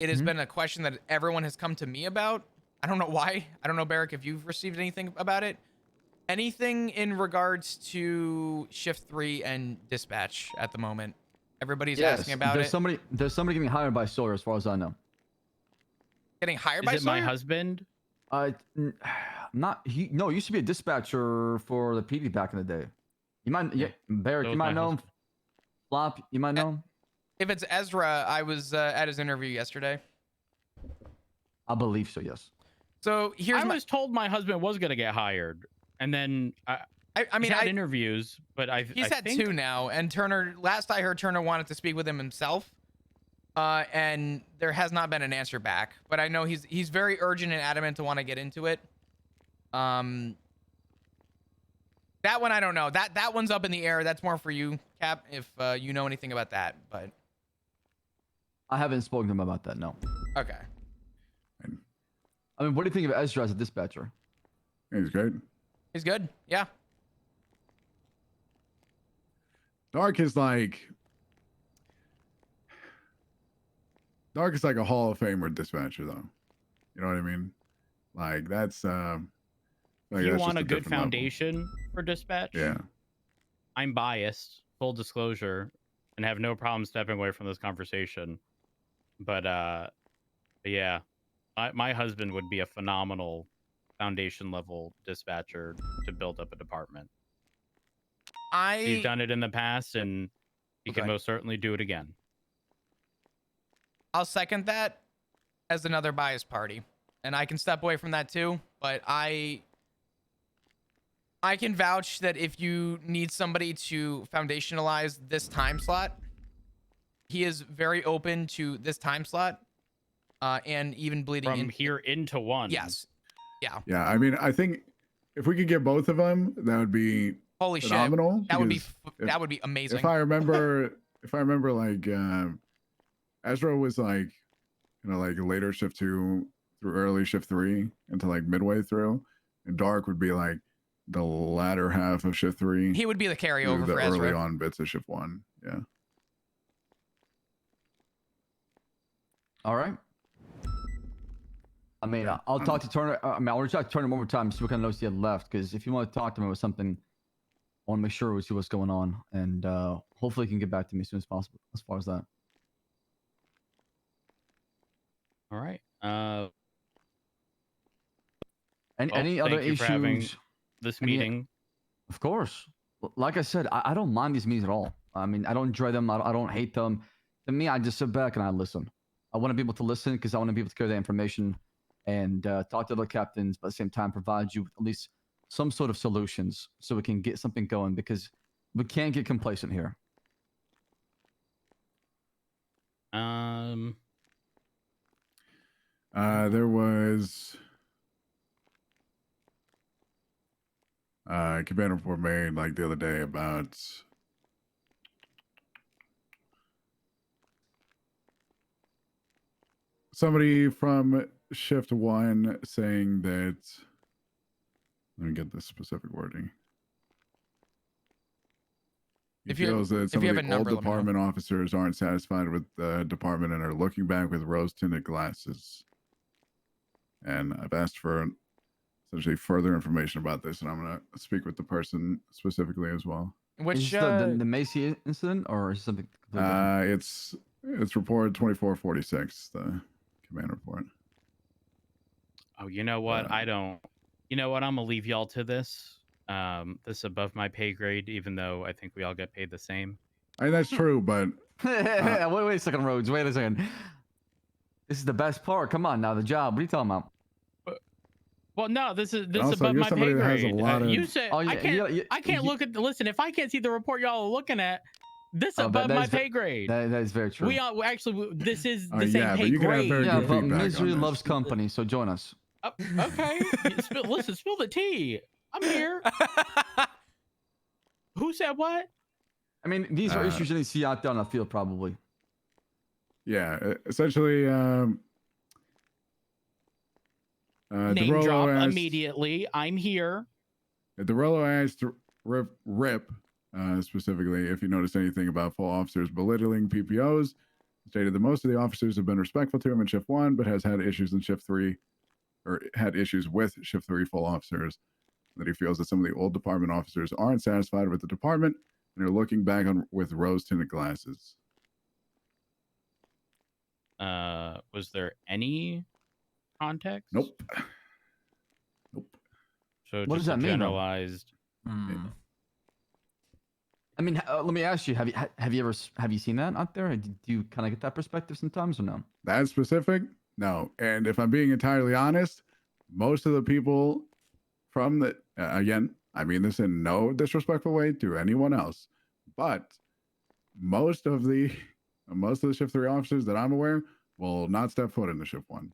it has been a question that everyone has come to me about. I don't know why. I don't know, Barrick, if you've received anything about it. Anything in regards to shift 3 and dispatch at the moment. Everybody's asking about there's it. There's somebody getting hired by Sawyer, as far as I know. Getting hired Is by it my Sawyer? husband? Not he. No, he used to be a dispatcher for the PD back in the day. You might, yeah, Barrick, So you is might my know him. husband. Flop, you might know him. If it's Ezra, I was at his interview yesterday. I believe so, yes. So here's I was told my husband was gonna get hired, and then I mean, he's had interviews, but he's had think 2 now, and Turner. Last I heard, Turner wanted to speak with him himself, and there has not been an answer back. But I know he's very urgent and adamant to want to get into it. That one I don't know. That one's up in the air. That's more for you, Cap, if you know anything about that. But I haven't spoken to him about that. No. okay. I mean, what do you think of Ezra as a dispatcher? He's good. He's good. Yeah. Dark is like a Hall of Famer dispatcher, though. You know what I mean? Like that's you that's want just a good different level. foundation for dispatch. Yeah. I'm biased, full disclosure, and have no problem stepping away from this conversation. But yeah, my husband would be a phenomenal foundation level dispatcher to build up a department. He's done it in the past, and he can most certainly do it again. I'll second that as another bias party, and I can step away from that too. But I can vouch that if you need somebody to foundationalize this time slot, he is very open to this time slot, and even bleeding from here into one. Yes. Yeah. Yeah. I mean, I think if we could get both of them, that would be holy phenomenal. Shit. That would be amazing. If I remember, like Ezra was like, like later shift 2 through early shift 3 into like midway through, and Dark would be like the latter half of shift 3. He would be the carryover the for early Ezra. on bits of shift 1. Yeah. All right. I mean, I'll talk to Turner. I'll reach out to Turner one more time, see what kind of notes he had left. Because if you want to talk to him about something, I want to make sure we see what's going on, and hopefully he can get back to me as soon as possible. As far as that. All right. Any other issues? For having this meeting. Of course. Like I said, I don't mind these meetings at all. I mean, I don't dread them. I don't hate them. To me, I just sit back and I listen. I want to be able to listen because I want to be able to carry that information and talk to other captains, but at the same time provide you with at least some sort of solutions so we can get something going, because we can't get complacent here. There was a command report made like the other day about somebody from shift 1 saying that, let me get the specific wording. He feels that some of the old department officers aren't satisfied with the department and are looking back with rose-tinted glasses. And I've asked for essentially further information about this, and I'm going to speak with the person specifically as well. Which the Macy incident, or is something completely different? It's reported 2446, the command report. Oh, you know what? You know what? I'm gonna leave y'all to this. This is above my pay grade, even though I think we all get paid the same. I mean, that's true, but wait a second, Rhodes. Wait a second. This is the best part. Come on now, the job. What are you talking about? Well, no, this is above my pay grade. You said oh, yeah, I can't look at. Listen, if I can't see the report y'all are looking at, this is above my pay grade. That is very true. We are actually. This is the same yeah, pay grade. Yeah, but misery loves company, so join us. Okay, listen, spill the tea. I'm here. Who said what? I mean, these are issues that you see out there on the field, probably. Yeah, essentially. Name drop immediately. I'm here. DeRello asked Rip specifically if you noticed anything about full officers belittling PPOs, stated that most of the officers have been respectful to him in shift 1, but has had issues in shift 3, or had issues with shift 3 full officers. That he feels that some of the old department officers aren't satisfied with the department and are looking back on with rose-tinted glasses. Was there any context? Nope. Nope. So What just does that a mean, though? generalized. I mean, let me ask you: have you seen that out there? Do you kind of get that perspective sometimes, or no? That specific? No. And if I'm being entirely honest, most of the people from the again, I mean this in no disrespectful way to anyone else, but most of the shift 3 officers that I'm aware will not step foot into shift 1.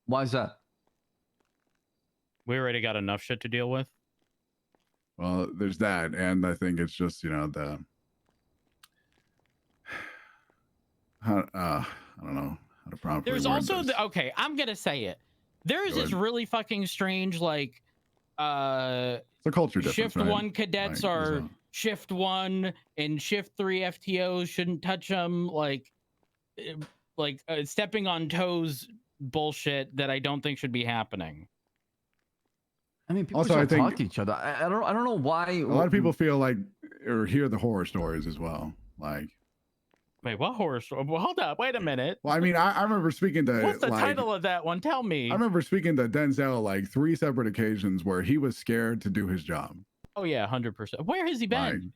Why is that? We already got enough shit to deal with. Well, there's that, and I think it's just I don't know how to properly. There's word also this. okay, I'm gonna say it. There is Go this ahead. really fucking strange It's a culture difference. shift right? 1 cadets Like, are so- shift 1 and shift 3 FTOs shouldn't touch them, stepping on toes bullshit that I don't think should be happening. I mean, people Also, should I think- talk to each other. I don't know why. A lot of people feel like or hear the horror stories as well. Like, Wait, what horror story? Well, hold up, wait a minute. well, I mean, I remember speaking to What's the like, title of that one? Tell me. I remember speaking to Denzel like 3 separate occasions where he was scared to do his job. Oh yeah, 100%. Where has he been?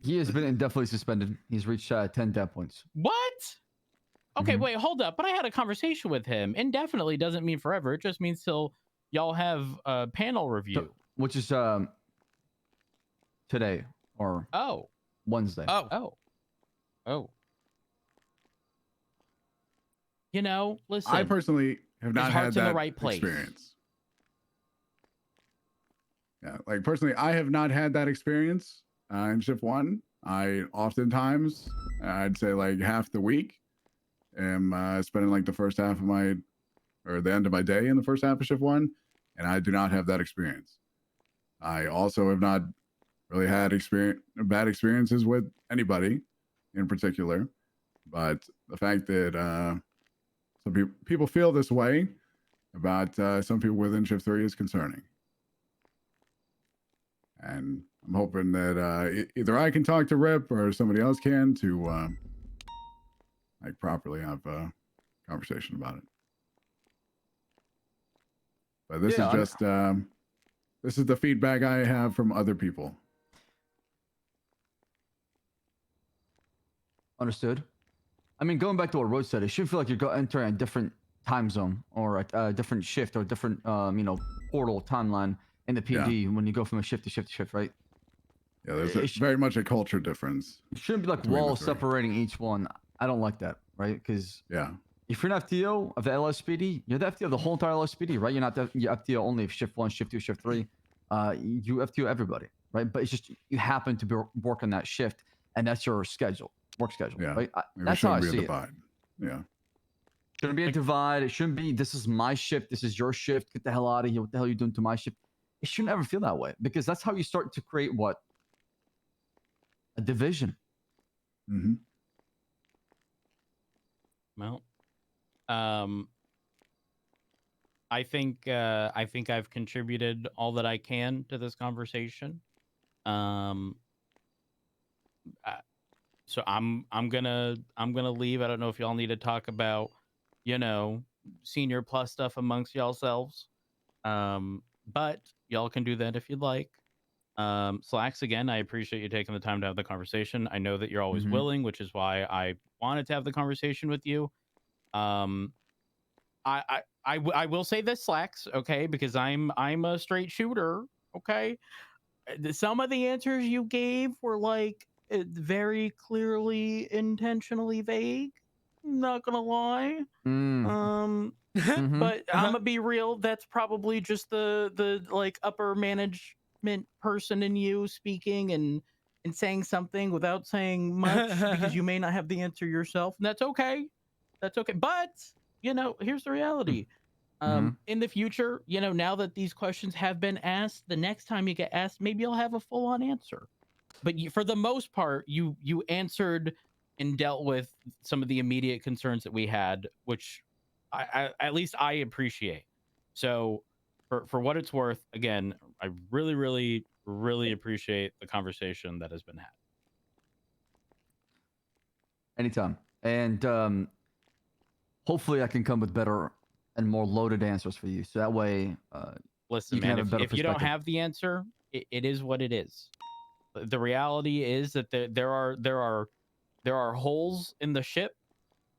He has been indefinitely suspended. He's reached 10 death points. What? Okay, Mhm. wait, hold up. But I had a conversation with him. Indefinitely doesn't mean forever. It just means till y'all have a panel review. Which is today or Oh, Wednesday. oh. You know, listen. I personally have not his had heart's in that the right place. experience. Yeah, like personally, I have not had that experience in shift 1. I oftentimes, I'd say like half the week, am spending like the first half of my, or the end of my day in the first half of shift 1, and I do not have that experience. I also have not really had bad experiences with anybody in particular, but the fact that some people feel this way about some people within shift 3 is concerning. And I'm hoping that either I can talk to Rip or somebody else can to like properly have a conversation about it. But this is just this is the feedback I have from other people. Understood. I mean, going back to what Rose said, it should feel like you're entering a different time zone or a different shift or different, portal timeline in the PD when you go from a shift to shift to shift, right? Yeah, there's very much a culture difference. It shouldn't be like between the walls 3. separating each one. I don't like that, right? Because if you're an FTO of the LSPD, you're the FTO of the whole entire LSPD, right? You're not you're FTO only of shift 1, shift 2, shift 3. You FTO everybody, right? But it's just you happen to be working that shift, and that's your work schedule, right? That's how I see it. Yeah. Shouldn't be a divide. It shouldn't be, this is my shift, this is your shift, get the hell out of here. What the hell are you doing to my shift? It shouldn't ever feel that way, because that's how you start to create what? A division. Mm-hmm. Well, I think I've contributed all that I can to this conversation. So I'm gonna leave. I don't know if y'all need to talk about, senior plus stuff amongst yourselves. But y'all can do that if you'd like. Slacks, again, I appreciate you taking the time to have the conversation. I know that you're always willing, which is why I wanted to have the conversation with you. I will say this, Slacks, okay, because I'm a straight shooter, okay. Some of the answers you gave were like very clearly intentionally vague. Not gonna lie. But I'm gonna be real. That's probably just the like upper management person in you speaking and saying something without saying much because you may not have the answer yourself. And that's okay. That's okay. But here's the reality. In the future, now that these questions have been asked, the next time you get asked, maybe you'll have a full-on answer. but for the most part, you answered and dealt with some of the immediate concerns that we had, which I at least I appreciate. So for what it's worth, again, I really, really, really appreciate the conversation that has been had. Anytime. And hopefully I can come with better and more loaded answers for you. So that way, Listen, you can man, have a better if you don't perspective. have the answer, it is what it is. The reality is that there are holes in the ship,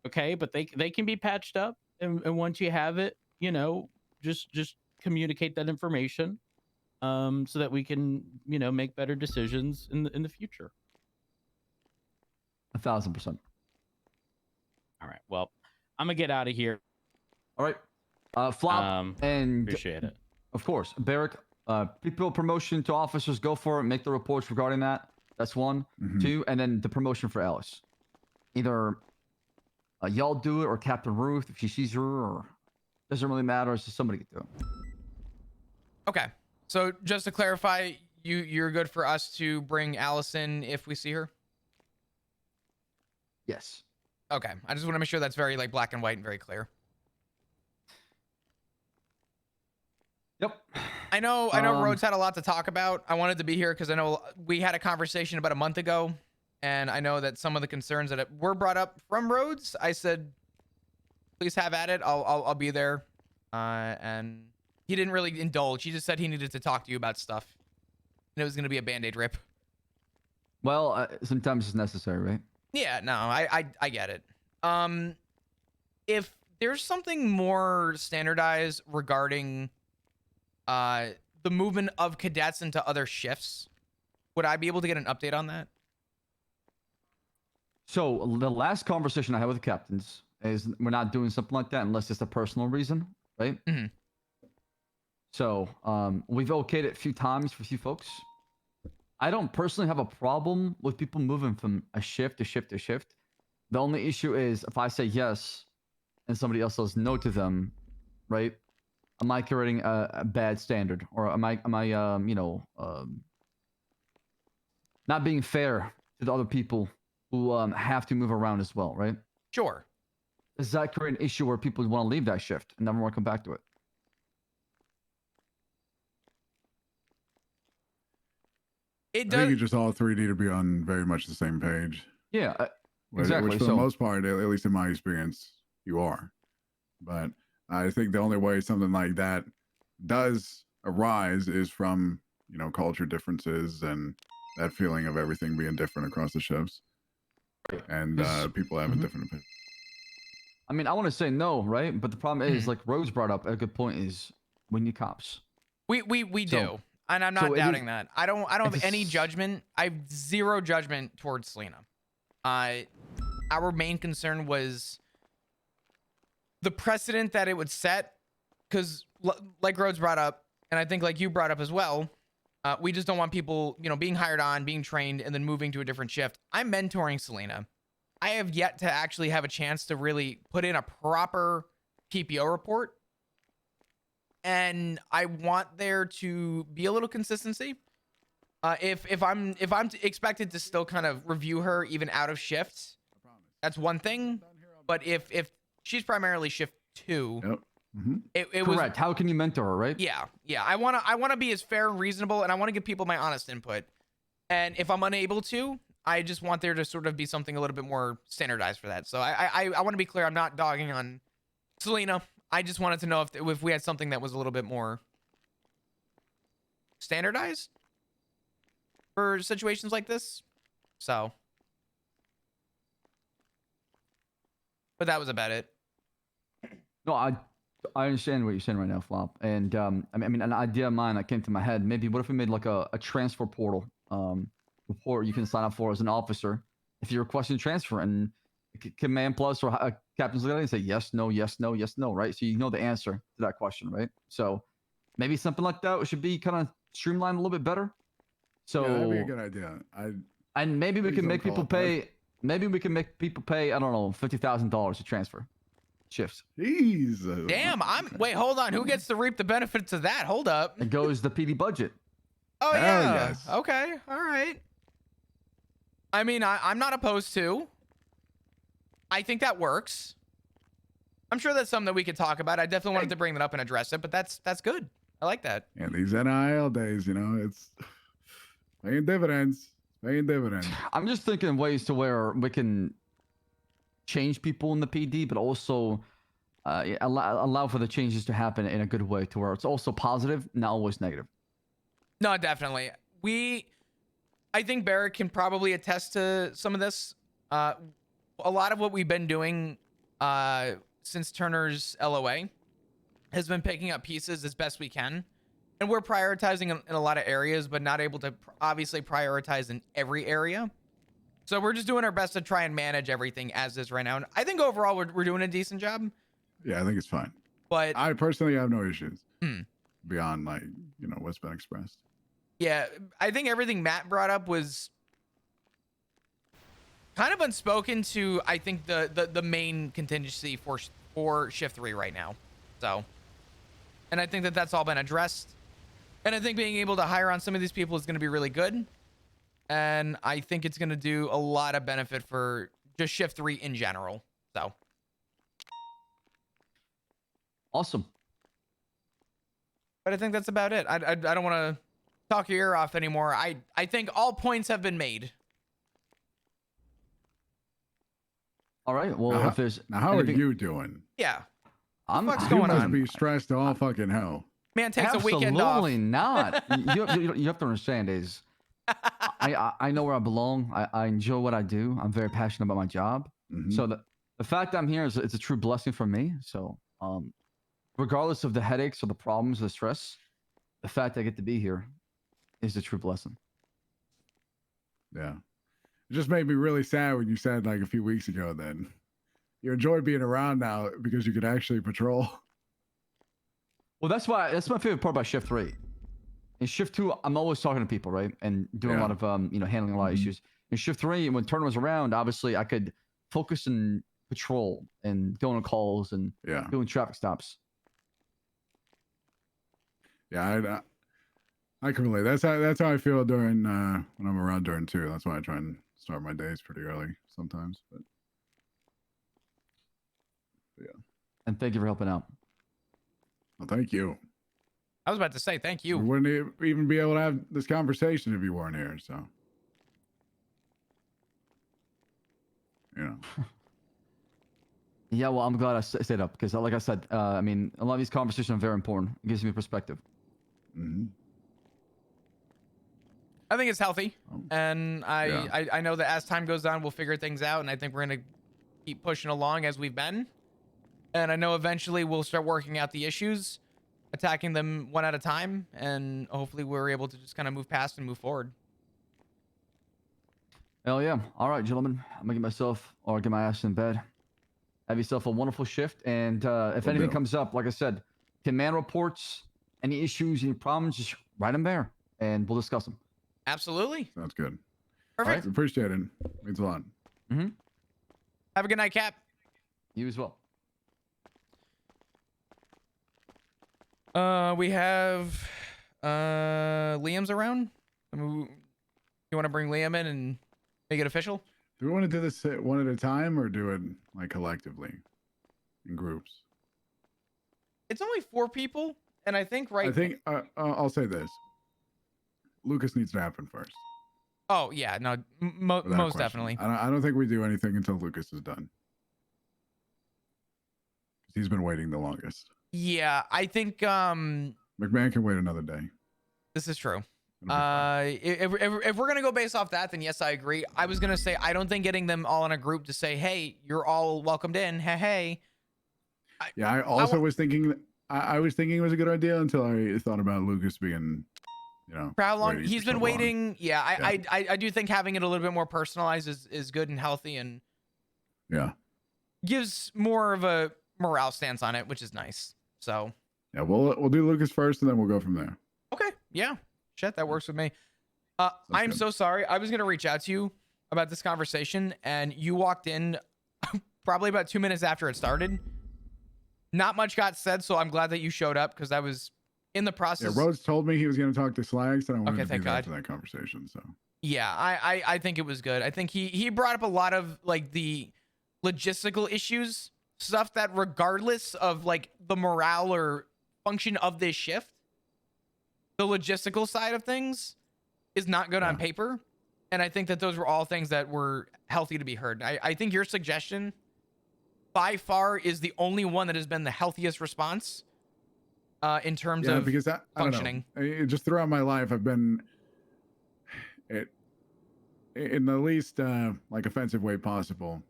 okay, but they can be patched up, and once you have it, you know, just communicate that information, so that we can, you know, make better decisions in the future. 1,000%. All right, well, I'm gonna get out of here. All right. Flop and Appreciate it. of course, Barrick. People promotion to officers, go for it. Make the reports regarding that. That's one. Mhm. 2, and then the promotion for Alice. Either y'all do it or Captain Ruth if she sees her, or doesn't really matter. It's just somebody can do it. Okay. So just to clarify, you're good for us to bring Allison if we see her? Yes. Okay. I just want to make sure that's very like black and white and very clear. Yep. I know Rhodes had a lot to talk about. I wanted to be here because I know we had a conversation about a month ago, and I know that some of the concerns that were brought up from Rhodes, I said, please have at it. I'll be there. And he didn't really indulge. He just said he needed to talk to you about stuff, and it was going to be a Band-Aid rip. Well, sometimes it's necessary, right? Yeah, no, I get it. If there's something more standardized regarding the movement of cadets into other shifts, would I be able to get an update on that? So the last conversation I had with the captains is we're not doing something like that unless it's a personal reason, right? Mhm. So we've okayed it a few times for a few folks. I don't personally have a problem with people moving from a shift to shift to shift. The only issue is if I say yes and somebody else says no to them, right? Am I creating a bad standard, or am I not being fair to the other people who have to move around as well, right? Sure. Does that create an issue where people want to leave that shift and never want to come back to it? It I think you does. just all three need to be on very much the same page. Yeah, exactly. Which for the most part, at least in my experience, you are. But I think the only way something like that does arise is from, you know, culture differences and that feeling of everything being different across the ships. And people have a different opinion. I mean, I want to say no, right? But the problem is, like Rose brought up a good point, is we need cops. We do. And I'm not doubting that. I don't have any judgment. I have zero judgment towards Selena. Our main concern was the precedent that it would set, because like Rhodes brought up, and I think like you brought up as well, we just don't want people, you know, being hired on, being trained, and then moving to a different shift. I'm mentoring Selena. I have yet to actually have a chance to really put in a proper PPO report. And I want there to be a little consistency. If I'm expected to still kind of review her even out of shifts, that's one thing. But if she's primarily shift 2, yep. Mm-hmm. It was correct. How can you mentor her, right? Yeah. I wanna be as fair and reasonable, and I want to give people my honest input. And if I'm unable to, I just want there to sort of be something a little bit more standardized for that. So I want to be clear. I'm not dogging on Selena. I just wanted to know if we had something that was a little bit more standardized for situations like this. So, but that was about it. No, I understand what you're saying right now, Flop. And I mean, an idea of mine that came to my head, maybe what if we made like a transfer portal report you can sign up for as an officer if you're requesting transfer, and Command Plus or Captain's look at it and say yes, no, yes, no, yes, no, right? So you know the answer to that question, right? So maybe something like that should be kind of streamlined a little bit better. So yeah, that'd be a good idea. And maybe we can make people pay. Maybe we can make people pay, I don't know, $50,000 to transfer shifts. Jeez. Damn, wait, hold on. Who gets to reap the benefits of that? Hold up. It goes the PD budget. Oh yeah. Yes. Okay. All right. I mean, I'm not opposed to. I think that works. I'm sure that's something that we could talk about. I definitely wanted to bring that up and address it, but that's good. I like that. Yeah, these NIL days, you know, it's paying dividends. Paying dividends. I'm just thinking ways to where we can change people in the PD, but also allow for the changes to happen in a good way to where it's also positive, not always negative. No, definitely. I think Barrett can probably attest to some of this. A lot of what we've been doing since Turner's LOA has been picking up pieces as best we can. And we're prioritizing in a lot of areas, but not able to obviously prioritize in every area. So we're just doing our best to try and manage everything as is right now. And I think overall we're doing a decent job. Yeah, I think it's fine. But I personally have no issues beyond, like, you know, what's been expressed. Yeah, I think everything Matt brought up was kind of unspoken to, I think, the main contingency for Shift 3 right now. So, and I think that that's all been addressed. And I think being able to hire on some of these people is going to be really good. And I think it's going to do a lot of benefit for just Shift 3 in general. So. Awesome. But I think that's about it. I don't want to talk your ear off anymore. I think all points have been made. All right. Well, now, if there's how are you doing? Yeah. What's going must on? be stressed to all fucking hell. Man takes a weekend off. Absolutely not. You have to understand is I know where I belong. I enjoy what I do. I'm very passionate about my job. So the fact that I'm here is it's a true blessing for me. So regardless of the headaches or the problems, the stress, the fact I get to be here is a true blessing. Yeah. It just made me really sad when you said, like, a few weeks ago that you enjoy being around now because you could actually patrol. Well, that's my favorite part about Shift 3. In Shift 2, I'm always talking to people, right? And doing a lot of handling a lot of issues. In Shift 3, when Turner was around, obviously I could focus and patrol and go on calls and doing traffic stops. Yeah, I can relate. That's how I feel during when I'm around during 2. That's why I try and start my days pretty early sometimes. But yeah. And thank you for helping out. Well, thank you. I was about to say thank you. We wouldn't even be able to have this conversation if you weren't here. So, you know. Yeah, well, I'm glad I stayed up because, like I said, I mean, a lot of these conversations are very important. It gives me perspective. I think it's healthy, and I know that as time goes on, we'll figure things out, and I think we're gonna keep pushing along as we've been. And I know eventually we'll start working out the issues, attacking them one at a time, and hopefully we're able to just kind of move past and move forward. Hell yeah! All right, gentlemen, I'm gonna get my ass in bed. Have yourself a wonderful shift, and if anything comes up, like I said, command reports, any issues, any problems, just write them there, and we'll discuss them. Absolutely. Sounds good. Perfect. Right. Appreciate it. Means a lot. Have a good night, Cap. You as well. We have Liam's around. I mean, you want to bring Liam in and make it official? Do we want to do this one at a time or do it like collectively in groups? It's only 4 people, and I think I'll say this. Lucas needs to happen first. Oh yeah, no, most definitely. I don't think we do anything until Lucas is done. He's been waiting the longest. Yeah, I think McMahon can wait another day. This is true. If we're gonna go based off that, then yes, I agree. I was gonna say I don't think getting them all in a group to say, "Hey, you're all welcomed in." Hey. I also was thinking. I was thinking it was a good idea until I thought about Lucas being, you know, for how long he's been waiting. Long. Yeah, I do think having it a little bit more personalized is good and healthy, and gives more of a morale stance on it, which is nice. So yeah, we'll do Lucas first, and then we'll go from there. Okay. Yeah. Shit, that works with me. I'm so sorry. I was gonna reach out to you about this conversation, and you walked in probably about 2 minutes after it started. Not much got said, so I'm glad that you showed up because I was in the process. Yeah, Rhodes told me he was going to talk to Slags, and I wanted to be there God. for that conversation. So Yeah, I think it was good. I think he brought up a lot of like the logistical issues, stuff that regardless of like the morale or function of this shift, the logistical side of things is not good on paper. And I think that those were all things that were healthy to be heard. I think your suggestion by far is the only one that has been the healthiest response in terms of because functioning. I don't know. Just throughout my life, I've been in the least like offensive way possible.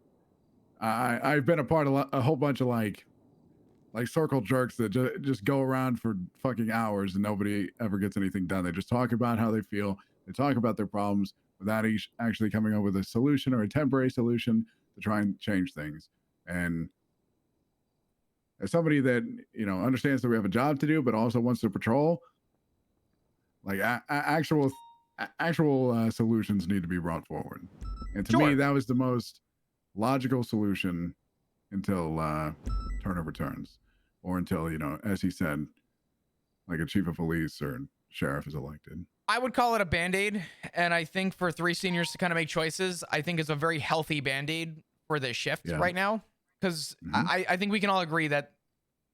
I've been a part of a whole bunch of like circle jerks that just go around for fucking hours and nobody ever gets anything done. They just talk about how they feel. They talk about their problems without actually coming up with a solution or a temporary solution to try and change things. And as somebody that, understands that we have a job to do, but also wants to patrol, like actual solutions need to be brought forward. And to me, that was the most logical solution until turnover turns, or until, as he said, like a chief of police or sheriff is elected. I would call it a Band-Aid. And I think for 3 seniors to kind of make choices, I think is a very healthy Band-Aid for this shift right now. Because I think we can all agree that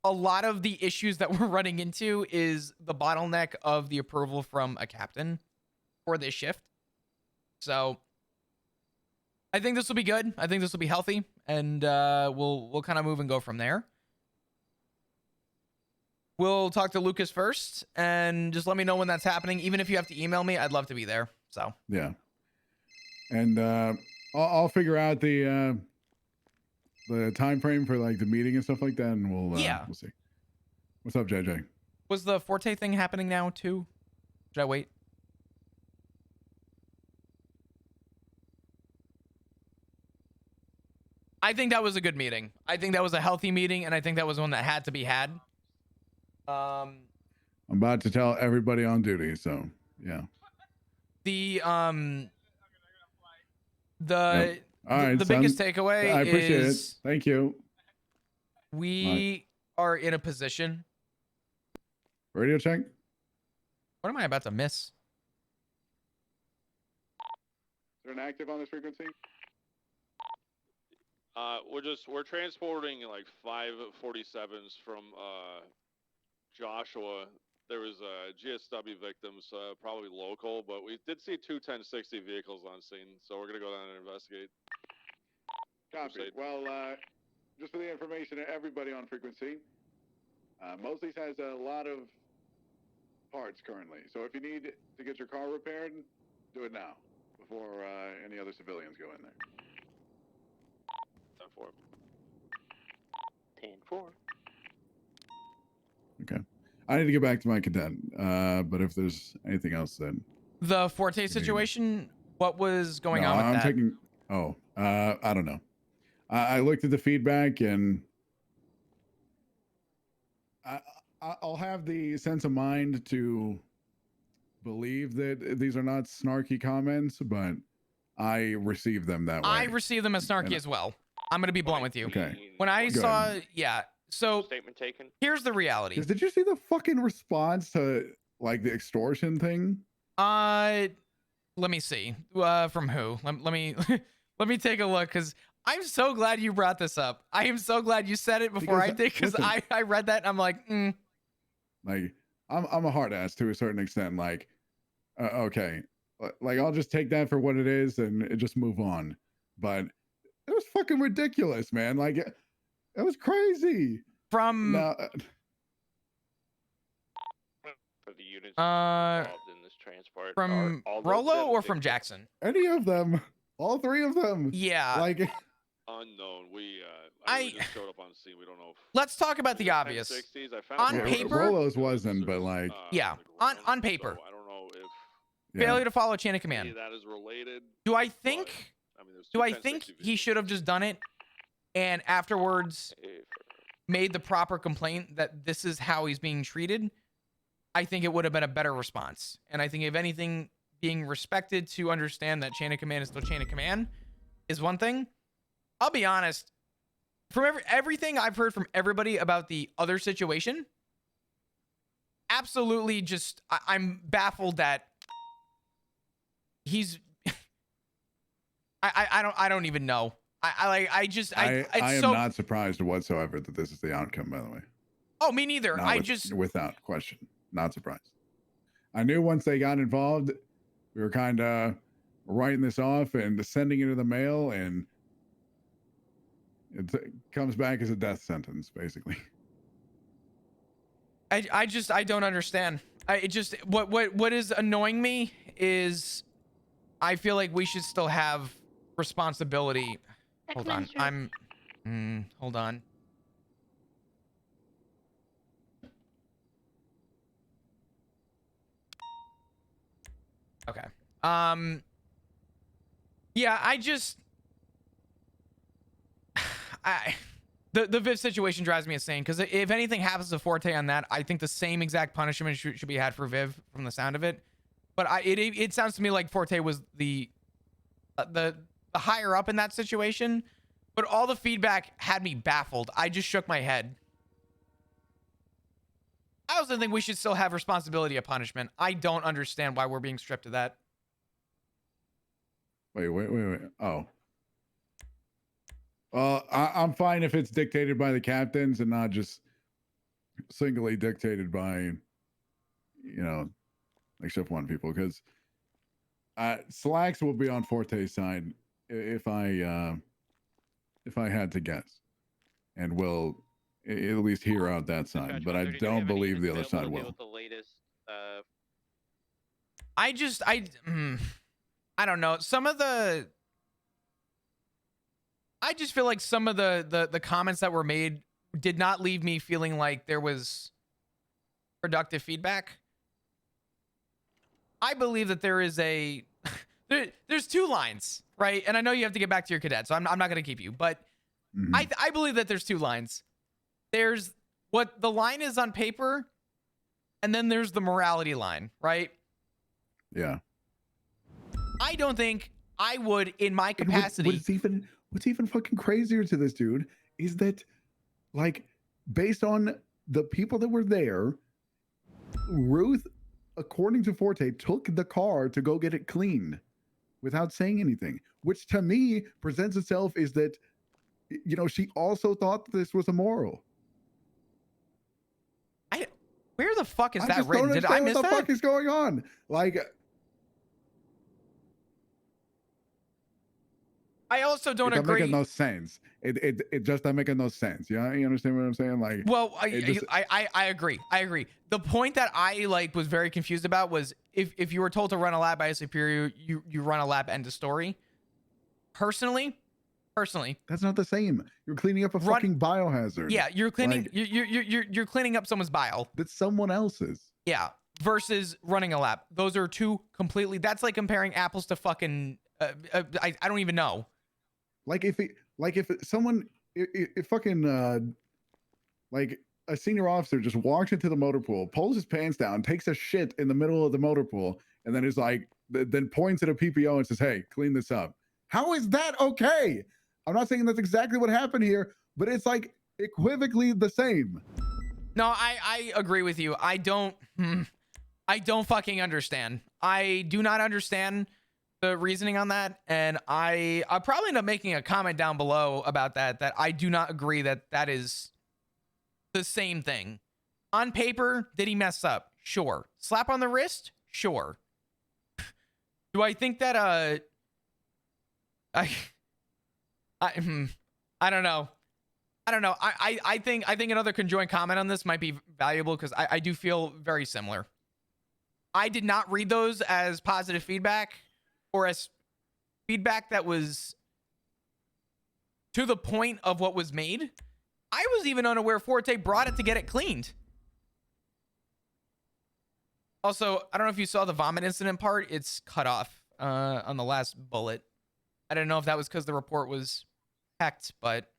a lot of the issues that we're running into is the bottleneck of the approval from a captain for this shift. So I think this will be good. I think this will be healthy, and we'll kind of move and go from there. We'll talk to Lucas first, and just let me know when that's happening. Even if you have to email me, I'd love to be there. So yeah, and I'll figure out the time frame for like the meeting and stuff like that, and we'll see. What's up, JJ? Was the Forte thing happening now too? Should I wait? I think that was a good meeting. I think that was a healthy meeting, and I think that was one that had to be had. I'm about to tell everybody on duty, so yeah. The the biggest takeaway I appreciate is it. Thank you. We are in a position. Radio check. What am I about to miss? Is there an active on this frequency? We're transporting like 547s from Joshua. There was GSW victims, probably local, but we did see 2 1060 vehicles on scene, so we're gonna go down and investigate. Copy. Well, just for the information to everybody on frequency, Mosley's has a lot of parts currently, so if you need to get your car repaired, do it now before any other civilians go in there. 10-4. 10-4. Okay. I need to get back to my cadet, but if there's anything else, then the Forte situation, what was going on with I'm that? taking. I don't know. I looked at the feedback, and I'll have the sense of mind to believe that these are not snarky comments, but I received them that way. I received them as snarky as well. I'm gonna be blunt with you. Okay. When I saw, so Statement taken. here's the reality. Did you see the fucking response to like the extortion thing? Let me see. From who? Let me let me take a look, because I'm so glad you brought this up. I am so glad you said it before I did, because I read that and I'm like, Like, I'm a hard ass to a certain extent. Like, okay, like I'll just take that for what it is and just move on. But it was fucking ridiculous, man. Like, it was crazy. From For the units involved in this transport. from Rolo or from Jackson? Any of them. All 3 of them. Yeah. Like, Unknown. I just showed up on scene. We don't know. Let's talk about the obvious. 1060s. I found On paper, Rolo's wasn't, but like, on paper. So I don't know if Failure to follow chain of command. that is related. Do I think? Do I think 1060 he should have just done it and afterwards made the proper complaint that this is how he's being treated? I think it would have been a better response. And I think if anything, being respected to understand that chain of command is still chain of command is one thing. I'll be honest, from everything I've heard from everybody about the other situation, absolutely just, I'm baffled that he's I don't even know. I am not surprised whatsoever that this is the outcome, by the way. Oh, me neither. Without question, not surprised. I knew once they got involved, we were kind of writing this off and sending it to the mail, and it comes back as a death sentence, basically. I don't understand. What is annoying me is I feel like we should still have responsibility. Hold on. Hold on. Okay. Yeah, the Viv situation drives me insane, because if anything happens to Forte on that, I think the same exact punishment should be had for Viv from the sound of it. But it sounds to me like Forte was the higher up in that situation, but all the feedback had me baffled. I just shook my head. I also think we should still have responsibility of punishment. I don't understand why we're being stripped of that. Wait. Oh. I'm fine if it's dictated by the captains and not just singly dictated by, like Shift 1 people, because Slacks will be on Forte's side if I had to guess, and will at least hear out that side, but I don't believe the other side will. I don't know. I just feel like some of the comments that were made did not leave me feeling like there was productive feedback. I believe that there is there's two lines, right? And I know you have to get back to your cadet, so I'm not going to keep you, but I believe that there's two lines. There's what the line is on paper, and then there's the morality line, right? Yeah. I don't think I would, in my capacity. What's even fucking crazier to this dude is that, like, based on the people that were there, Ruth, according to Forte, took the car to go get it cleaned without saying anything, which to me presents itself is that, she also thought this was immoral. Where the fuck is that written? Did I miss that? What the fuck is going on? Like, I also don't agree. It doesn't make no sense. It just doesn't make no sense. Yeah, you understand what I'm saying? Like, well, I agree. I agree. The point that I was very confused about was if you were told to run a lab by a superior, you run a lab, end of story. Personally, that's not the same. You're cleaning up a fucking biohazard. Yeah, you're cleaning. You're cleaning up someone's bile. That's someone else's. Yeah, versus running a lab. Those are two completely. That's like comparing apples to fucking. I don't even know. If someone, fucking, like a senior officer just walks into the motor pool, pulls his pants down, takes a shit in the middle of the motor pool, and then is like, then points at a PPO and says, "Hey, clean this up." How is that okay? I'm not saying that's exactly what happened here, but it's like equivocally the same. No, I agree with you. I don't fucking understand. I do not understand the reasoning on that, and I'll probably end up making a comment down below about that I do not agree that is the same thing. On paper, did he mess up? Sure. Slap on the wrist? Sure. Do I think that I don't know. I think another conjoined comment on this might be valuable, because I do feel very similar. I did not read those as positive feedback, or as feedback that was to the point of what was made. I was even unaware Forte brought it to get it cleaned. Also, I don't know if you saw the vomit incident part. It's cut off on the last bullet. I don't know if that was because the report was hacked, but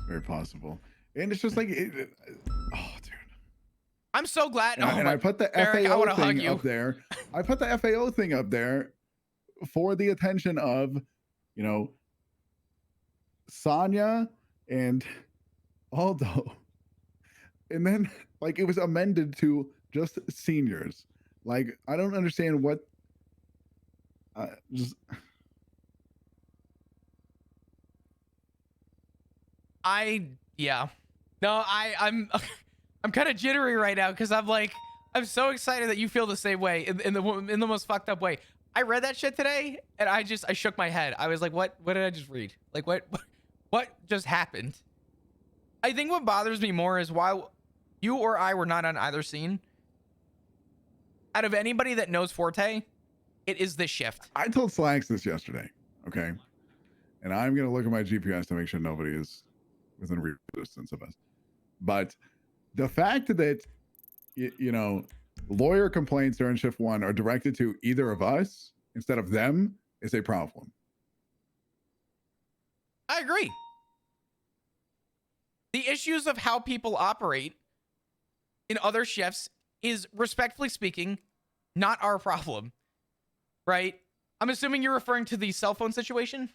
very possible. And it's just like, oh, dude. I'm so glad. And I put the Eric, FAO thing up there. I put the FAO thing up there for the attention of, Sonia and Aldo. And then, it was amended to just seniors. I don't understand what. Just Yeah. No, I'm I'm kind of jittery right now because I'm so excited that you feel the same way in the most fucked up way. I read that shit today and I shook my head. I was like, what did I just read? Like what just happened? I think what bothers me more is why you or I were not on either scene. Out of anybody that knows Forte, it is this shift. I told Slacks this yesterday, okay? And I'm gonna look at my GPS to make sure nobody is within reach distance of us. But the fact that you know, lawyer complaints during shift 1 are directed to either of us instead of them is a problem. I agree. The issues of how people operate in other shifts is, respectfully speaking, not our problem, right? I'm assuming you're referring to the cell phone situation.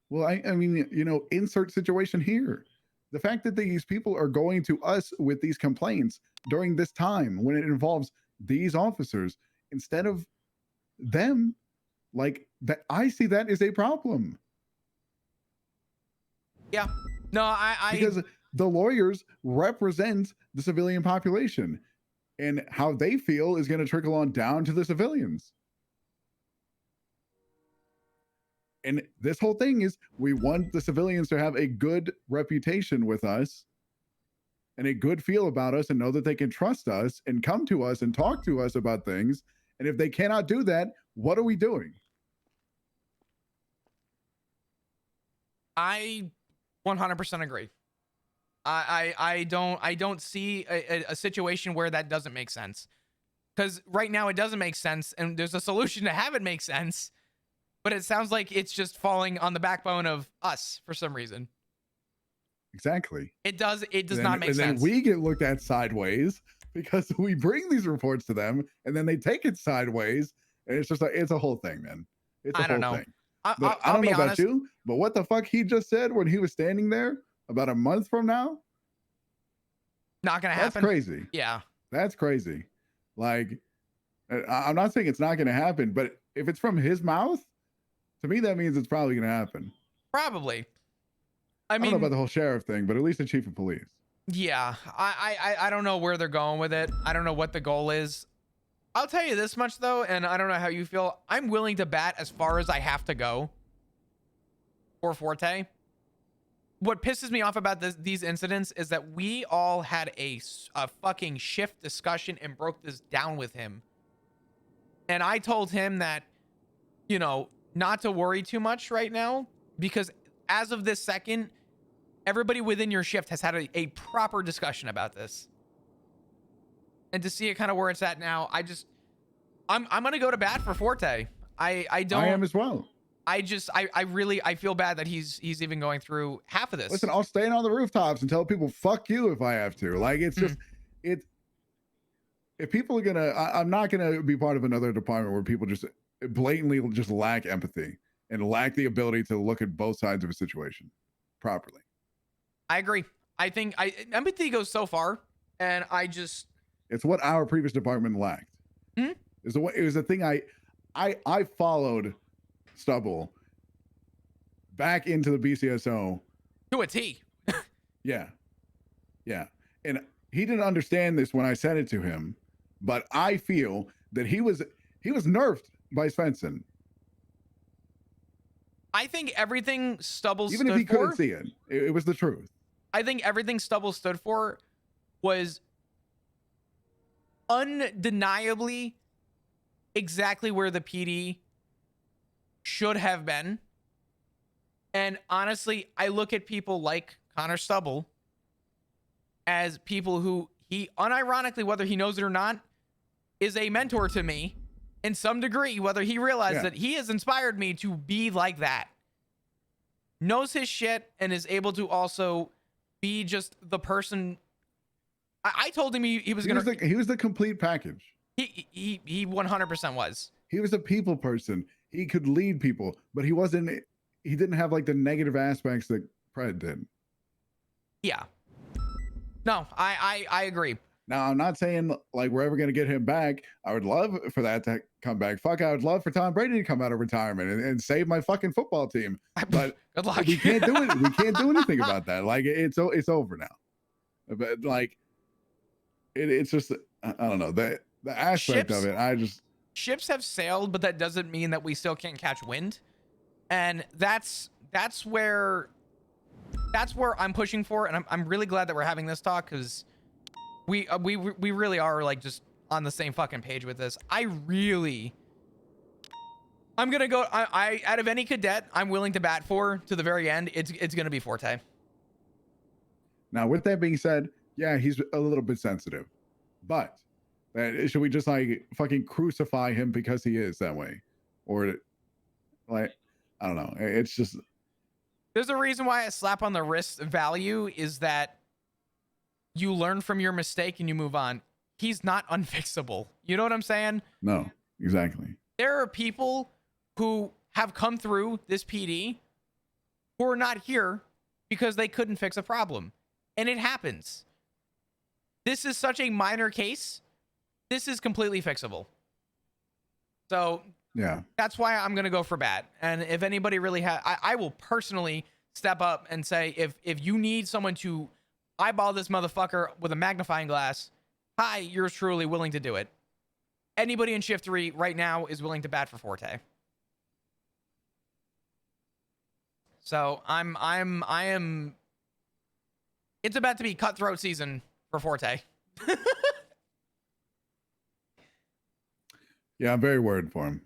Well, I mean, you know, insert situation here. The fact that these people are going to us with these complaints during this time when it involves these officers instead of them, like that, I see that as a problem. Yeah. No, because the lawyers represent the civilian population, and how they feel is going to trickle on down to the civilians. And this whole thing is we want the civilians to have a good reputation with us and a good feel about us and know that they can trust us and come to us and talk to us about things. And if they cannot do that, what are we doing? I 100% agree. I don't see a situation where that doesn't make sense. Because right now it doesn't make sense, and there's a solution to have it make sense. But it sounds like it's just falling on the backbone of us for some reason. Exactly. It does not make sense. And then we get looked at sideways because we bring these reports to them, and then they take it sideways, and it's just like, it's a whole thing, man. It's a whole thing. I don't know about you, but what the fuck he just said when he was standing there about a month from now? Not gonna happen. That's crazy. Yeah. That's crazy. Like, I'm not saying it's not gonna happen, but if it's from his mouth, to me, that means it's probably going to happen. Probably. I don't know about the whole sheriff thing, but at least the chief of police. Yeah, I don't know where they're going with it. I don't know what the goal is. I'll tell you this much though, and I don't know how you feel. I'm willing to bat as far as I have to go for Forte. What pisses me off about these incidents is that we all had a fucking shift discussion and broke this down with him. And I told him that, you know, not to worry too much right now, because as of this second, everybody within your shift has had a proper discussion about this. And to see it kind of where it's at now, I'm gonna go to bat for Forte. I am as well. I feel bad that he's even going through half of this. Listen, I'll stand on the rooftops and tell people fuck you if I have to. Like, it's just if people are gonna, I'm not gonna be part of another department where people just blatantly just lack empathy and lack the ability to look at both sides of a situation properly. I agree. I think empathy goes so far, and it's what our previous department lacked. It was the thing I followed Stubble back into the BCSO to a T. Yeah. And he didn't understand this when I said it to him, but I feel that he was nerfed by Svensson. I think everything Stubble even if he couldn't see it, it was the truth. I think everything Stubble stood for was undeniably exactly where the PD should have been. And honestly, I look at people like Connor Stubble as people who he unironically, whether he knows it or not, is a mentor to me in some degree, whether he realized that he has inspired me to be like that. Knows his shit and is able to also be just the person. I told him he was going to. He was the complete package. He 100% was. He was a people person. He could lead people, but he didn't have like the negative aspects that Pred did. Yeah. No, I agree. Now, I'm not saying like we're ever going to get him back. I would love for that to come back. Fuck, I would love for Tom Brady to come out of retirement and save my fucking football team. But Good luck. we can't do it. We can't do anything about that. Like it's over now. But like it's just I don't know the aspect of it. Ships have sailed, but that doesn't mean that we still can't catch wind, and that's where I'm pushing for, and I'm really glad that we're having this talk because we really are like just on the same fucking page with this. I'm gonna go. I out of any cadet I'm willing to bat for to the very end, it's gonna be Forte. Now, with that being said, yeah, he's a little bit sensitive, but should we just like fucking crucify him because he is that way, or like I don't know? It's just there's a reason why a slap on the wrist value is that you learn from your mistake and you move on. He's not unfixable. You know what I'm saying? No, exactly. There are people who have come through this PD who are not here because they couldn't fix a problem. And it happens. This is such a minor case. This is completely fixable. So yeah, that's why I'm going to go for bat. And if anybody really has, I will personally step up and say, if you need someone to eyeball this motherfucker with a magnifying glass, hi, you're truly willing to do it. Anybody in shift 3 right now is willing to bat for Forte. So I am it's about to be cutthroat season for Forte. Yeah, I'm very worried for him.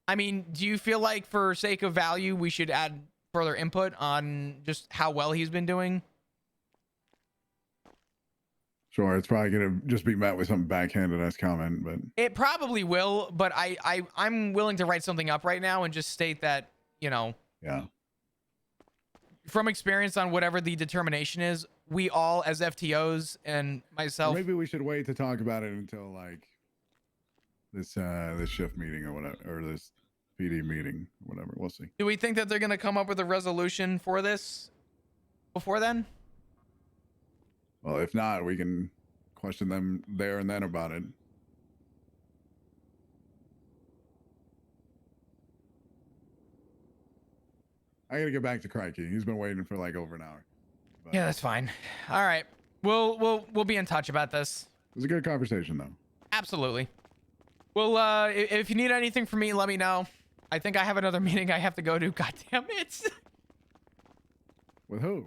I mean, do you feel like for sake of value, we should add further input on just how well he's been doing? Sure, it's probably going to just be met with some backhanded ass comment, but it probably will. But I'm willing to write something up right now and just state that, you know, yeah, from experience on whatever the determination is, we all as FTOs and myself. Or maybe we should wait to talk about it until like this shift meeting or whatever, or this PD meeting, whatever. We'll see. Do we think that they're going to come up with a resolution for this before then? Well, if not, we can question them there and then about it. I gotta get back to Crikey. He's been waiting for like over an hour. But yeah, that's fine. All right, we'll be in touch about this. It was a good conversation, though. Absolutely. Well, if you need anything from me, let me know. I think I have another meeting I have to go to. God damn it. With who?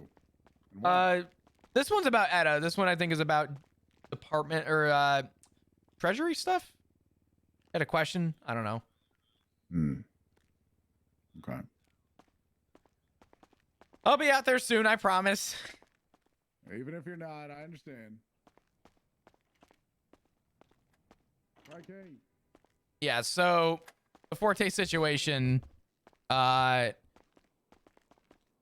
This one's about ETA. This one I think is about department or treasury stuff. I had a question. I don't know. Okay. I'll be out there soon, I promise. Even if you're not, I understand. Okay. Yeah, so the Forte situation, I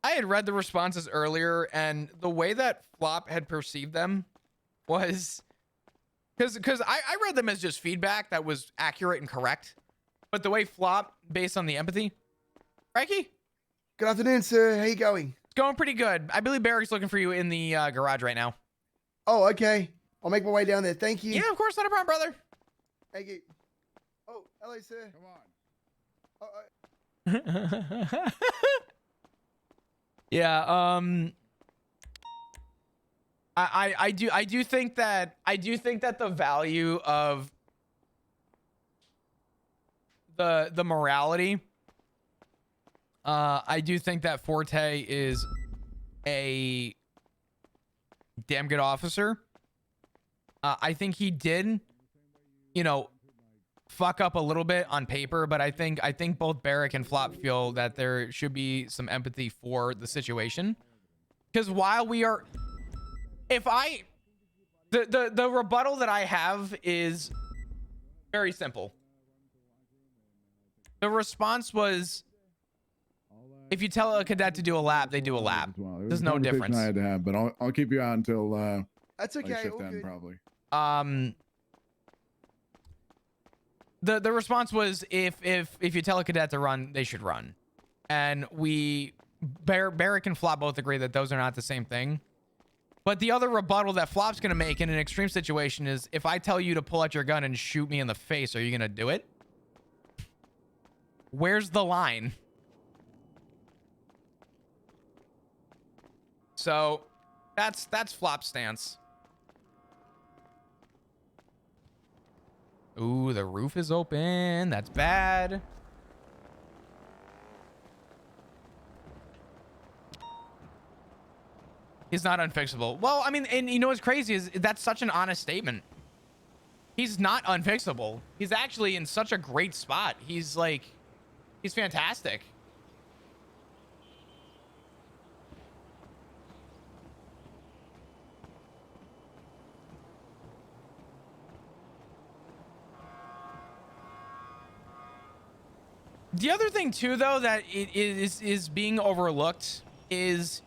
had read the responses earlier, and the way that Flop had perceived them was because I read them as just feedback that was accurate and correct, but the way Flop, based on the empathy, Frankie? Good afternoon, sir. How you going? It's going pretty good. I believe Barry's looking for you in the garage right now. Oh, okay. I'll make my way down there. Thank you. Yeah, of course, not a problem, brother. Thank you. Oh, hello, sir. Come on. Oh, yeah. I do think that the value of the morality. I do think that Forte is a damn good officer. I think he did, you know, fuck up a little bit on paper, but I think both Barrick and Flop feel that there should be some empathy for the situation. Because while we are, the rebuttal that I have is very simple. The response was, if you tell a cadet to do a lap, they do a lap. There's no difference. I had to have, but I'll keep you out until that's okay. like shift All end, good. probably. The response was if you tell a cadet to run, they should run, and Barrick and Flop both agree that those are not the same thing. But the other rebuttal that Flop's going to make in an extreme situation is, if I tell you to pull out your gun and shoot me in the face, are you going to do it? Where's the line? So that's Flop's stance. Ooh, the roof is open. That's bad. He's not unfixable. Well, I mean, and you know what's crazy is that's such an honest statement. He's not unfixable. He's actually in such a great spot. He's fantastic. The other thing too, though, that it is being overlooked is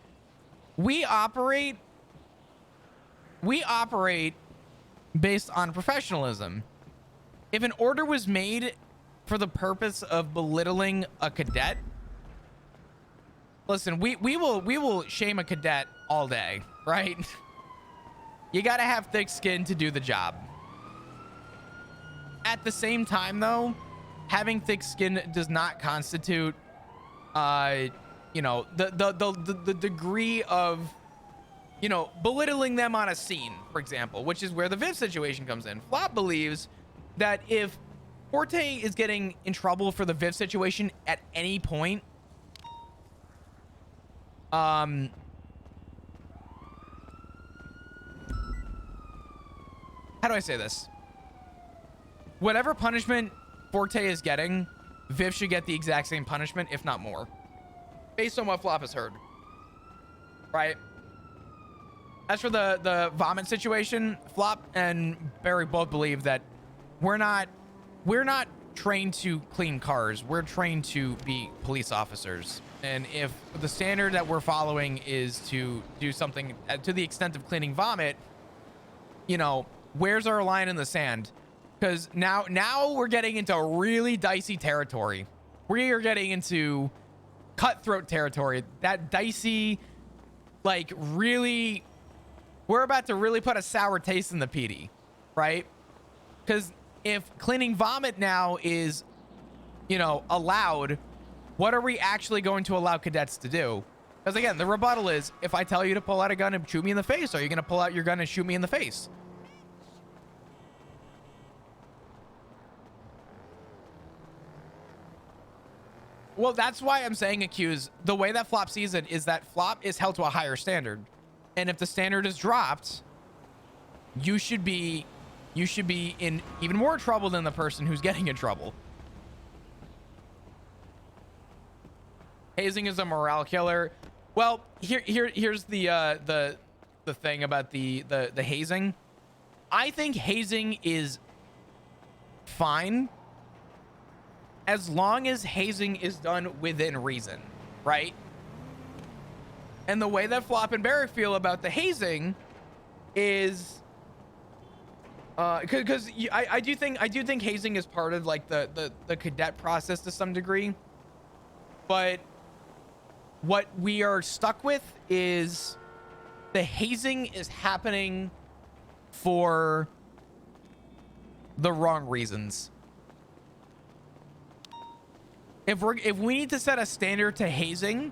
we operate based on professionalism. If an order was made for the purpose of belittling a cadet, listen, we will shame a cadet all day, right? You got to have thick skin to do the job. At the same time, though, having thick skin does not constitute you know, the degree of, you know, belittling them on a scene, for example, which is where the Viv situation comes in. Flop believes that if Forte is getting in trouble for the Viv situation at any point, how do I say this? Whatever punishment Forte is getting, Viv should get the exact same punishment, if not more, based on what Flop has heard, right? As for the vomit situation, Flop and Barry both believe that we're not trained to clean cars. We're trained to be police officers. And if the standard that we're following is to do something to the extent of cleaning vomit, you know, where's our line in the sand? Because now we're getting into really dicey territory. We are getting into cutthroat territory. That dicey, like, really, we're about to really put a sour taste in the PD, right? Because if cleaning vomit now is, you know, allowed, what are we actually going to allow cadets to do? Because again, the rebuttal is, if I tell you to pull out a gun and shoot me in the face, are you going to pull out your gun and shoot me in the face? Well, that's why I'm saying accuse. The way that Flop sees it is that Flop is held to a higher standard. And if the standard is dropped, you should be in even more trouble than the person who's getting in trouble. Hazing is a morale killer. Well, here's the thing about the hazing. I think hazing is fine as long as hazing is done within reason, right? And the way that Flop and Barrick feel about the hazing is because I do think hazing is part of like the cadet process to some degree, but what we are stuck with is the hazing is happening for the wrong reasons. If we need to set a standard to hazing,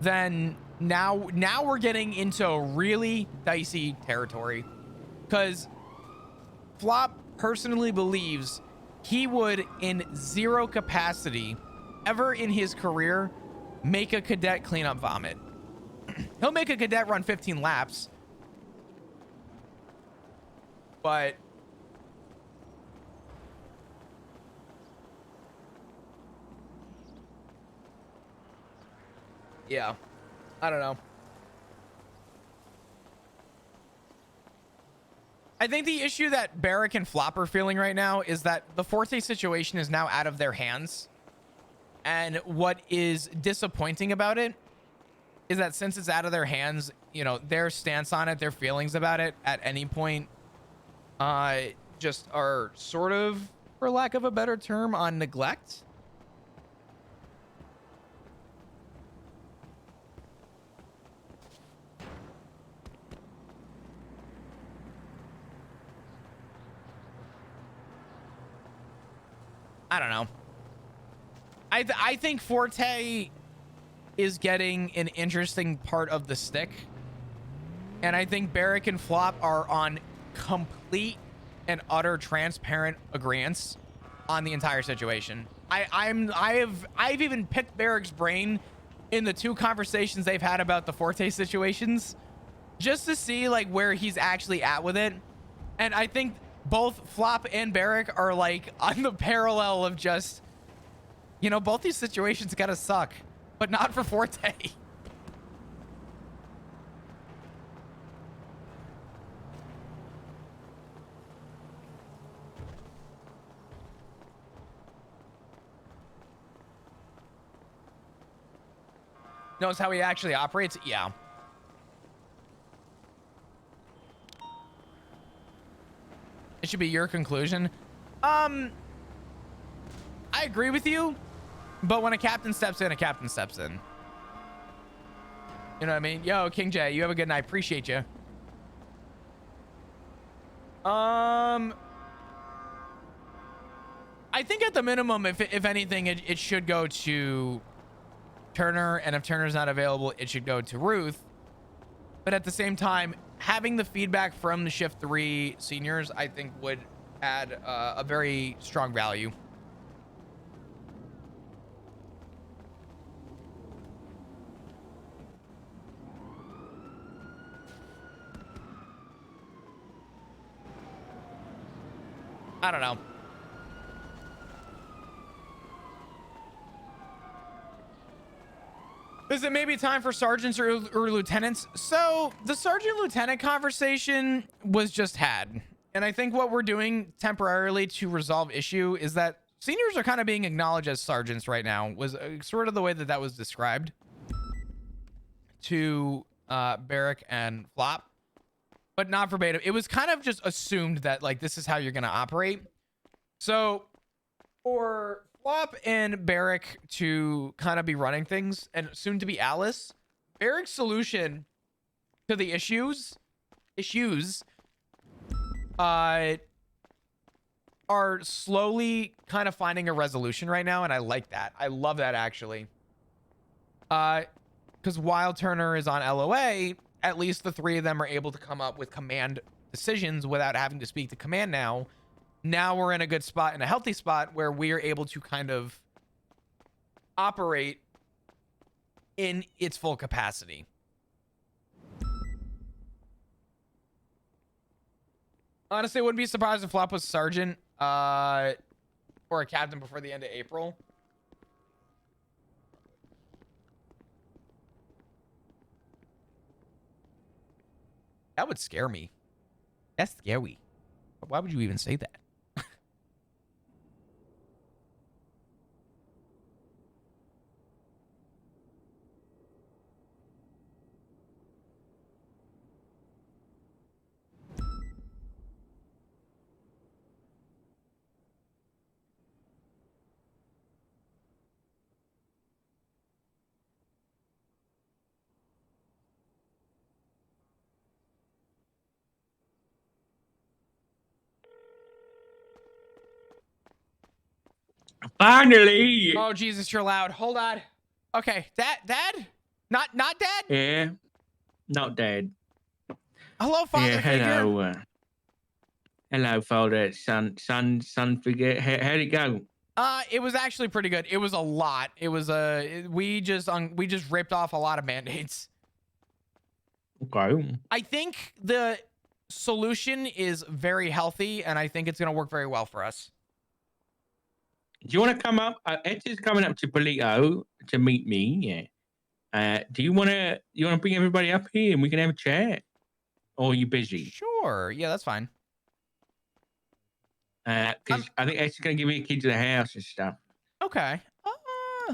then now we're getting into really dicey territory, because Flop personally believes he would, in zero capacity ever in his career, make a cadet clean up vomit. He'll make a cadet run 15 laps, but yeah, I don't know. I think the issue that Barrick and Flop are feeling right now is that the Forte situation is now out of their hands. And what is disappointing about it is that since it's out of their hands, you know, their stance on it, their feelings about it at any point, just are sort of, for lack of a better term, on neglect. I don't know. I think Forte is getting an interesting part of the stick. And I think Barrick and Flop are on complete and utter transparent agreements on the entire situation. I've even picked Barrick's brain in the 2 conversations they've had about the Forte situations just to see like where he's actually at with it. And I think both Flop and Barrick are like on the parallel of just, you know, both these situations gotta suck, but not for Forte. Knows how he actually operates? Yeah. It should be your conclusion. I agree with you, but when a captain steps in, a captain steps in. You know what I mean? Yo, King J, you have a good night. Appreciate you. I think at the minimum, if anything, it should go to Turner, and if Turner's not available, it should go to Ruth. But at the same time, having the feedback from the Shift 3 seniors, I think would add a very strong value. I don't know. Is it maybe time for sergeants or lieutenants? So the sergeant lieutenant conversation was just had. And I think what we're doing temporarily to resolve issue is that seniors are kind of being acknowledged as sergeants right now, was sort of the way that that was described to Barrick and Flop, but not verbatim. It was kind of just assumed that like, this is how you're going to operate. So for Flop and Barrick to kind of be running things, and soon to be Alice, Barrick's solution to the issues are slowly kind of finding a resolution right now, and I like that. I love that, actually. Because while Turner is on LOA, at least the 3 of them are able to come up with command decisions without having to speak to command now. Now we're in a good spot, in a healthy spot, where we are able to kind of operate in its full capacity. Honestly, I wouldn't be surprised if Flop was sergeant or a captain before the end of April. That would scare me. That's scary. Why would you even say that? Finally. Oh Jesus, you're loud. Hold on. Okay, Dad? Not Dad? Yeah, not Dad. Hello, father Yeah, figure. hello. Hello, father, son figure. How'd it go? It was actually pretty good. It was a lot. It was we just ripped off a lot of band-aids. Okay. I think the solution is very healthy, and I think it's gonna work very well for us. Do you want to come up? Ed is coming up to Polito to meet me. Yeah. Do you want to bring everybody up here and we can have a chat? Or are you busy? Sure. Yeah, that's fine. Because I think Ed's going to give me a key to the house and stuff. Okay.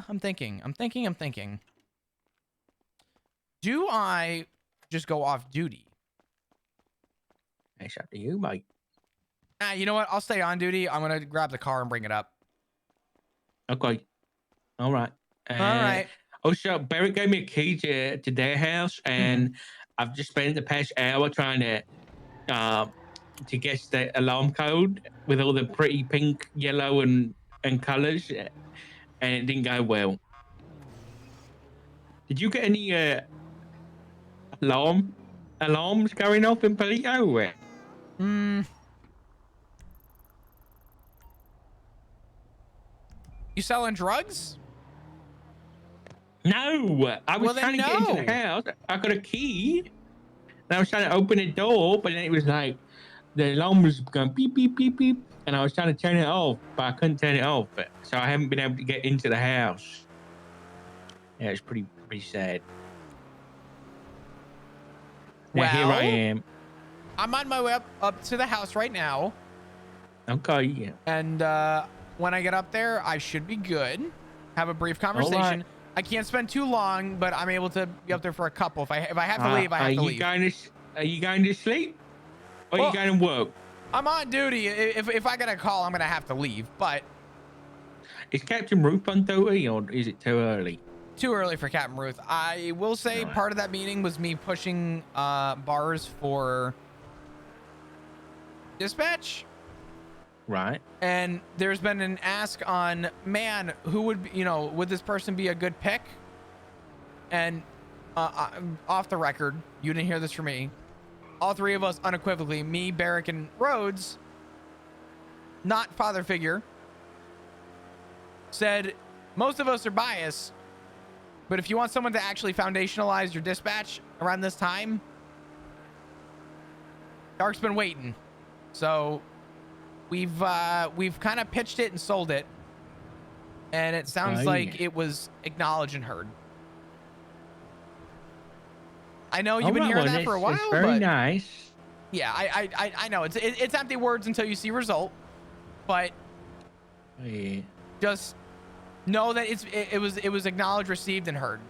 I'm thinking. Do I just go off duty? It's up to you, mate. You know what? I'll stay on duty. I'm gonna grab the car and bring it up. Okay. All right. All right. Also, Barrett gave me a key to their house, and I've just spent the past hour trying to guess the alarm code with all the pretty pink, yellow, and and colors, and it didn't go well. Did you get any alarms going off in Palito? You selling drugs? No, I was Well, then trying to get into the no. house. I got a key, and I was trying to open the door, but then it was like the alarm was going beep beep beep beep, and I was trying to turn it off, but I couldn't turn it off, so I haven't been able to get into the house. Yeah, it's pretty sad. Now here I am. I'm on my way up to the house right now. Okay, yeah. And when I get up there, I should be good. Have a brief conversation. Right. I can't spend too long, but I'm able to be up there for a couple. If I have to leave, I have to leave. Are you going to sleep? Or are you going to work? I'm on duty. If I get a call, I'm gonna have to leave. But is Captain Ruth on duty, or is it too early? Too early for Captain Ruth. I will say part of that meeting was me pushing bars for dispatch. Right. And there's been an ask on, man, who would, would this person be a good pick? And off the record, you didn't hear this from me. All three of us unequivocally, me, Barrick, and Rhodes, not father figure, said most of us are biased, but if you want someone to actually foundationalize your dispatch around this time, Dark's been waiting. So we've kind of pitched it and sold it, and it sounds like it was acknowledged and heard. I know you've been hearing that for a while. It's very nice. Yeah, I know it's empty words until you see result, but just know that it was acknowledged, received, and heard.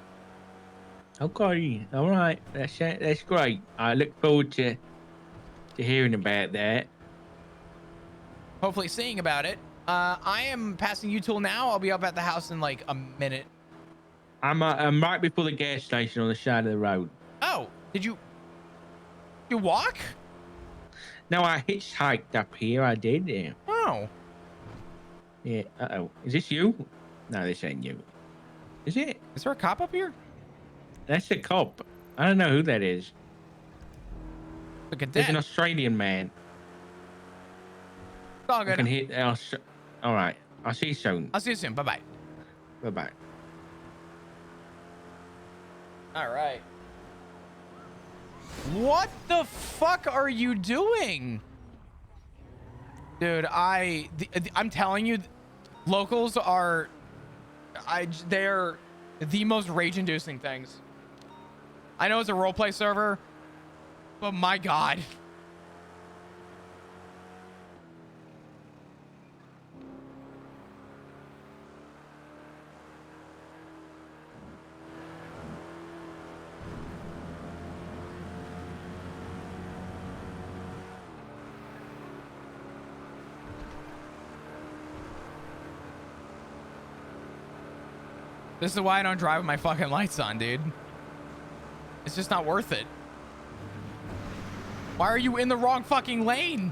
Okay, all right, that's great. I look forward to hearing about that. Hopefully seeing about it. I am passing U-Tool now. I'll be up at the house in like a minute. I'm right before the gas station on the side of the road. Oh, did you walk? No, I hitchhiked up here. I did. Yeah. Oh. Yeah. Uh-oh. Is this you? No, this ain't you. Is it? Is there a cop up here? That's a cop. I don't know who that is. Look at that. There's an Australian man. It's all good. I can hit. All right. I'll see you soon. I'll see you soon. Bye-bye. Bye-bye. All right. What the fuck are you doing? Dude, I'm telling you, locals are, they're the most rage-inducing things. I know it's a roleplay server, but my God. This is why I don't drive with my fucking lights on, dude. It's just not worth it. Why are you in the wrong fucking lane?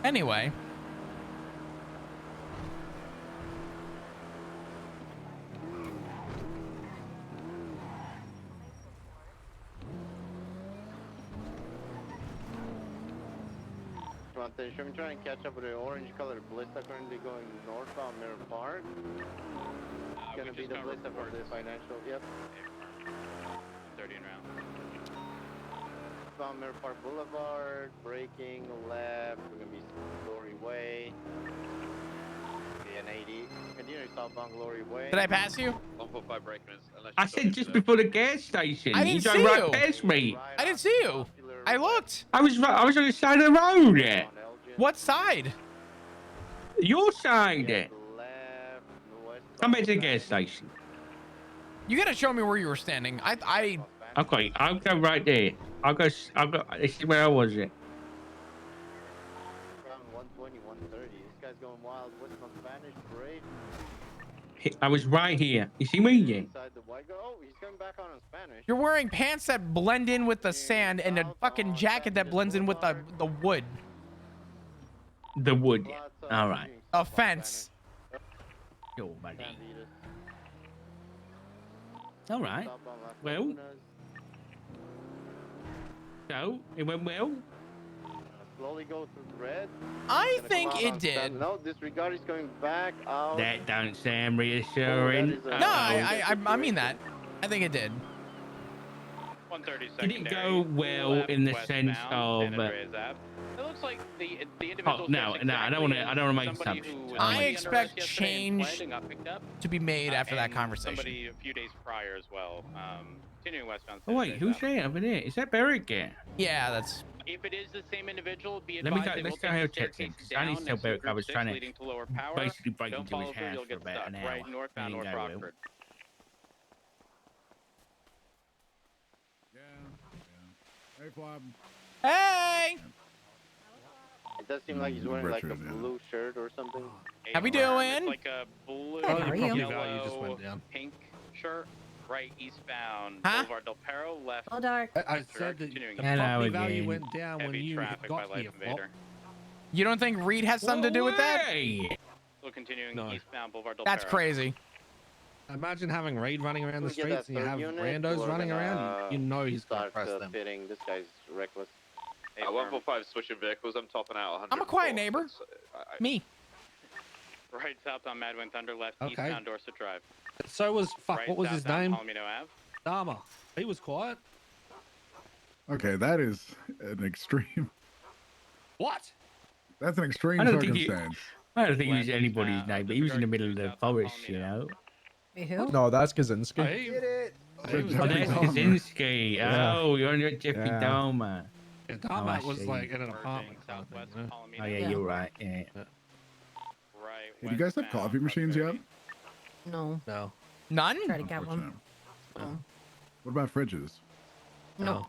Anyway. Mountain. Should we try and catch up with the orange colored Blista currently going northbound Mirror Park? It's gonna be the Blista for the financial. Yep. 30 and round. Southbound Mirror Park Boulevard, braking left. We're gonna be Glory Way. And 80. Continue southbound Glory Way. Did I pass you? 145 braking is unless I you said just before the gas station. I didn't you drove see right you. past me. I didn't see you. I looked. I was on the side of the road. There. What side? Your side. There. Left, west. Come back to the gas station. You gotta show me where you were standing. I Okay, I'll go right there. I'll go. This is where I was at. Around 120, 130. This guy's going wild west on Spanish Parade. I was right here. You see me? Yeah. Inside the white. Oh, he's coming back on Spanish. You're wearing pants that blend in with the sand and a fucking jacket that blends in with the wood. The wood. All right. A fence. Yo, buddy. All right. Well. So it went well. Slowly go through red. I Gonna think come out it on did. Stan- No, disregard. He's going back out. That don't sound reassuring. Oh, that is a- No, I mean that. I think it did. 130 Did secondary. it go well left, in the sense westbound, of? San Andreas Ave. It looks like the individual. No, I don't want to. I don't want to make somebody assumptions. who was I under expect arrest yesterday and change fled and got picked up, To be made after that and conversation. Somebody a few days prior as well. Continuing westbound. Oh wait, who's that over there? Is that Barrick? Yeah, that's. If it is the same individual, be Let me advised go- they let's will go take have the a check staircase in, 'cause I need down to tell next to Barrick I Group was 6 trying to leading to lower power. basically break Don't into his follow through, house you'll for get about stuck an hour. right northbound There North you go, Will. Rockford. Hey, Flop. Hey, It does seem like he's wearing like a Richard, yeah. blue shirt or something. how we It's doing? like a blue, Good, how are you? yellow, pink shirt, right eastbound, Huh? Boulevard Del Perro, left. Oh, dark. I Enter, said that continuing the Hello property value again. went down when heavy you traffic by got Life here. Flop. Invader. You don't think Reed has something to do with that? Way. So continuing No. eastbound Boulevard Del That's Perro. crazy. Imagine having Raid running around the We get that streets and you third have unit, randos we're running gonna, around. You know he's gonna Start press them. pitting. This guy's reckless. Hey, 145 switching vehicles. I'm topping out 100. I'm a quiet neighbor. Me. Right southbound Madwin Thunder, left Okay. eastbound Dorset Drive. So was fuck. Right What was his southbound name? Palomino Ave. Dharma. He was quiet. Okay, that is an extreme. What? That's an extreme I don't think you- circumstance. I don't think he Left was anybody's eastbound, name, but he was in the middle of the southbound forest, you Palomino. know. Wait, who? No, that's Kaczynski. Hey, Get it. he was Oh, that's Dharma. Kaczynski. Yeah. Oh, you're on your Jeffrey Yeah. Dahmer. Yeah, Oh, Dharma I was see. like in an Merging apartment. kind of southwest thing, Palomino. Oh yeah, Yeah. you're right. Yeah. Right. Hey, do you guys have westbound coffee machines yet? Prosperity. No. No. None? Try to get one. Unfortunate. No. What about fridges? No.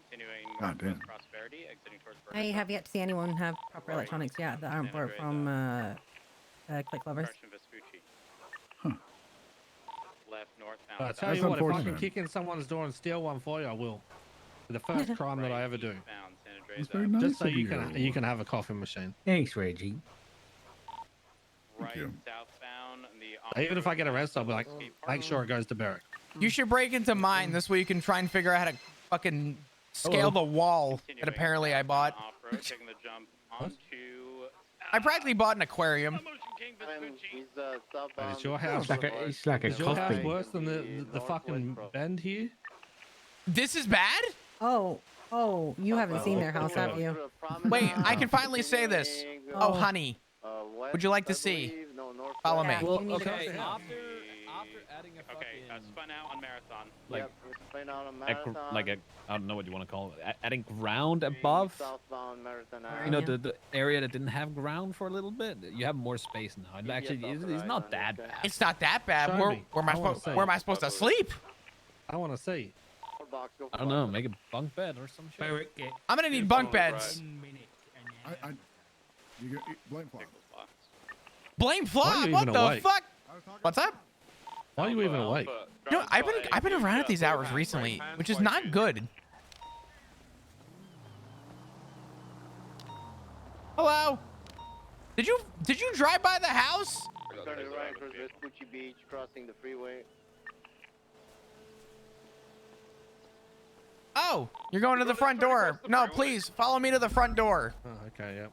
Continuing God damn. northwest Prosperity, exiting towards I have yet to see anyone have proper Right. electronics yet that aren't San bought from Click Lovers. Direction Vespucci. Huh. Left northbound. But I tell That's you what, if I can unfortunate. kick in someone's door and steal one for you, I will. The first crime that I ever do. Eastbound San Andreas That's very Ave. nice Just so of you can have a coffee machine. Thanks, Reggie. Right you. southbound. The Even if I get off-road arrested, I'll be like, escape make sure it goes to Barrick. You should break into mine. This way you can try and figure out how to fucking scale the wall that apparently I bought. Off-road, taking the jump onto. I practically bought an aquarium. Motion King Vespucci. He's southbound. Is your house- It's like a Is your house coffee. worse than the fucking bend here? This is bad? Oh, you haven't seen their house, have you? Wait, I can finally say this. Oh, honey. Would you like to see? Follow me. Yeah, you need to okay. go. After adding a Okay, spun out on Marathon. like Yep, it's playing out on a, Marathon. like a I don't know what you want to call it. Adding ground above. Southbound Marathon. You know Yeah. the area that didn't have ground for a little bit. You have more space now. It actually it's not that bad. It's not that bad. Show Where, me. where am I, I wanna supposed? see. Where am I supposed to sleep? I want to see. I don't know. Make a bunk bed or some shit. Barrick, yeah. I'm gonna need bunk beds. You blame Flop. Blame Why are Flop. you What even the awake? fuck? What's up? Why are you even awake? You know, I've been around at these hours recently, which is not good. Hello? Did you drive by the house? Turning right towards Vespucci Beach, crossing the freeway. Oh, you're going to the front door. No, please follow me to the front door. Oh, okay, yep.